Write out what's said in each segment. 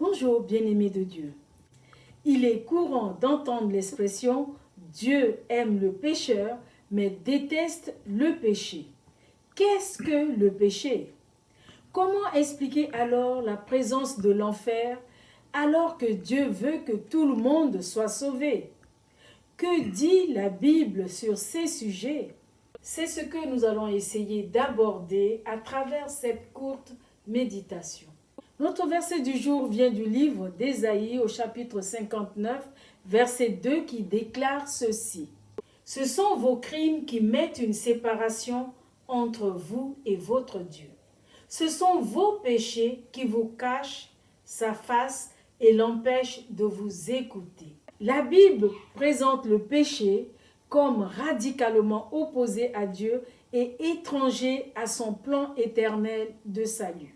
Bonjour, bien-aimés de Dieu. Il est courant d'entendre l'expression « Dieu aime le pécheur, mais déteste le péché ». Qu'est-ce que le péché? Comment expliquer alors la présence de l'enfer alors que Dieu veut que tout le monde soit sauvé? Que dit la Bible sur ces sujets? C'est ce que nous allons essayer d'aborder à travers cette courte méditation. Notre verset du jour vient du livre d'Ésaïe au chapitre 59, verset 2 qui déclare ceci. « Ce sont vos crimes qui mettent une séparation entre vous et votre Dieu. Ce sont vos péchés qui vous cachent sa face et l'empêchent de vous écouter. » La Bible présente le péché comme radicalement opposé à Dieu et étranger à son plan éternel de salut.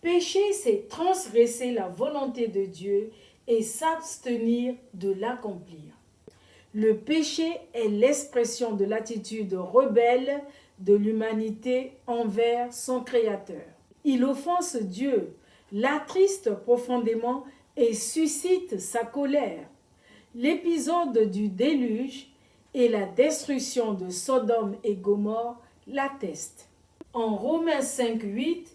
Pécher, c'est transgresser la volonté de Dieu et s'abstenir de l'accomplir. Le péché est l'expression de l'attitude rebelle de l'humanité envers son Créateur. Il offense Dieu, l'attriste profondément et suscite sa colère. L'épisode du déluge et la destruction de Sodome et Gomorrhe l'attestent. En Romains 5:8,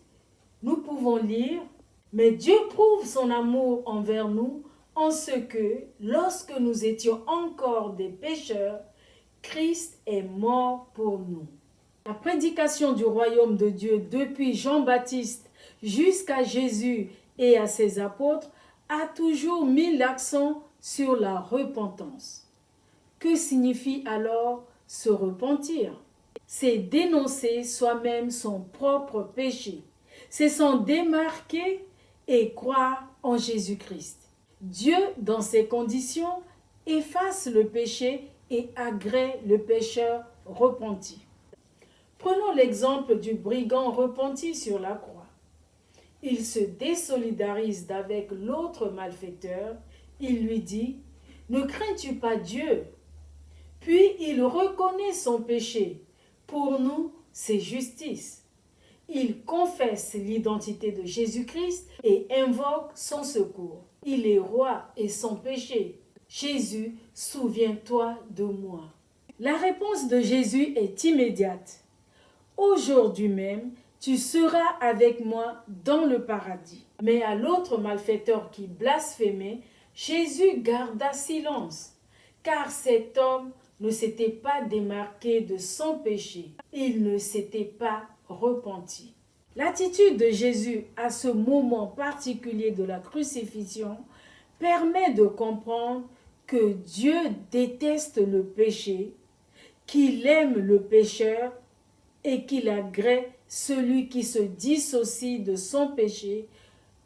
nous pouvons lire « Mais Dieu prouve son amour envers nous en ce que, lorsque nous étions encore des pécheurs, Christ est mort pour nous. » La prédication du royaume de Dieu depuis Jean-Baptiste jusqu'à Jésus et à ses apôtres a toujours mis l'accent sur la repentance. Que signifie alors se repentir? C'est dénoncer soi-même son propre péché. C'est s'en démarquer et croire en Jésus-Christ. Dieu, dans ces conditions, efface le péché et agrée le pécheur repenti. Prenons l'exemple du brigand repenti sur la croix. Il se désolidarise d'avec l'autre malfaiteur. Il lui dit « Ne crains-tu pas Dieu ?» Puis il reconnaît son péché. Pour nous, c'est justice. Il confesse l'identité de Jésus-Christ et invoque son secours. Il est roi et sans péché. Jésus, souviens-toi de moi. La réponse de Jésus est immédiate. Aujourd'hui même, tu seras avec moi dans le paradis. Mais à l'autre malfaiteur qui blasphémait, Jésus garda silence, car cet homme ne s'était pas démarqué de son péché. Il ne s'était pas repenti. L'attitude de Jésus à ce moment particulier de la crucifixion permet de comprendre que Dieu déteste le péché, qu'il aime le pécheur et qu'il agrée celui qui se dissocie de son péché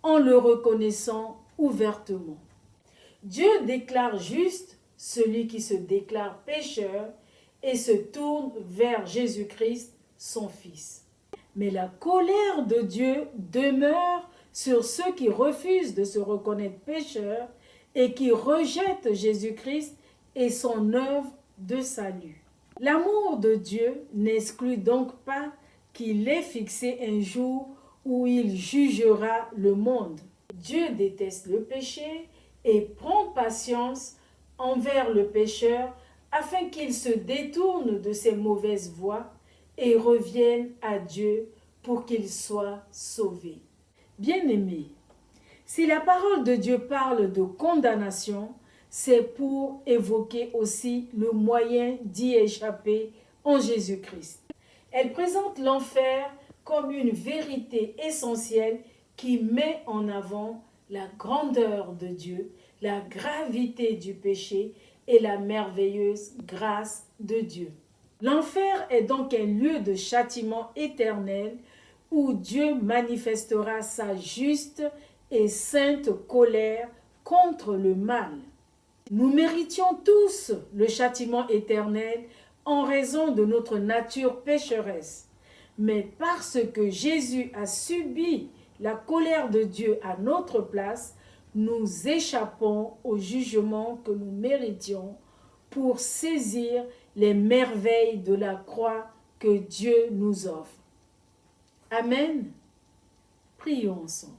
en le reconnaissant ouvertement. Dieu déclare juste celui qui se déclare pécheur et se tourne vers Jésus-Christ, son Fils. Mais la colère de Dieu demeure sur ceux qui refusent de se reconnaître pécheurs et qui rejettent Jésus-Christ et son œuvre de salut. L'amour de Dieu n'exclut donc pas qu'il ait fixé un jour où il jugera le monde. Dieu déteste le péché et prend patience envers le pécheur afin qu'il se détourne de ses mauvaises voies et revienne à Dieu pour qu'il soit sauvé. Bien-aimés, si la parole de Dieu parle de condamnation, c'est pour évoquer aussi le moyen d'y échapper en Jésus-Christ. Elle présente l'enfer comme une vérité essentielle qui met en avant la grandeur de Dieu, la gravité du péché et la merveilleuse grâce de Dieu. L'enfer est donc un lieu de châtiment éternel où Dieu manifestera sa juste et sainte colère contre le mal. Nous méritions tous le châtiment éternel en raison de notre nature pécheresse. Mais parce que Jésus a subi la colère de Dieu à notre place, nous échappons au jugement que nous méritions pour saisir les merveilles de la croix que Dieu nous offre. Amen. Prions ensemble.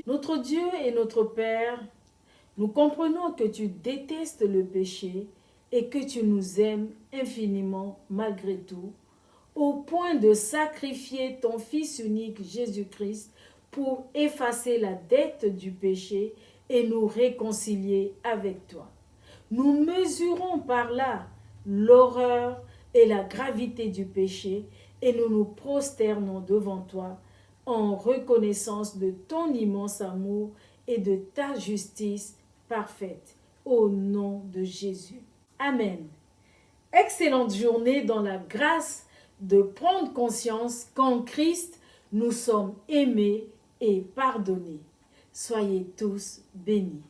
Notre Dieu et notre Père, nous comprenons que tu détestes le péché et que tu nous aimes infiniment malgré tout, au point de sacrifier ton Fils unique Jésus-Christ pour effacer la dette du péché et nous réconcilier avec toi. Nous mesurons par là l'horreur et la gravité du péché et nous nous prosternons devant toi en reconnaissance de ton immense amour et de ta justice parfaite. Au nom de Jésus. Amen. Excellente journée dans la grâce de prendre conscience qu'en Christ, nous sommes aimés et pardonnés. Soyez tous bénis.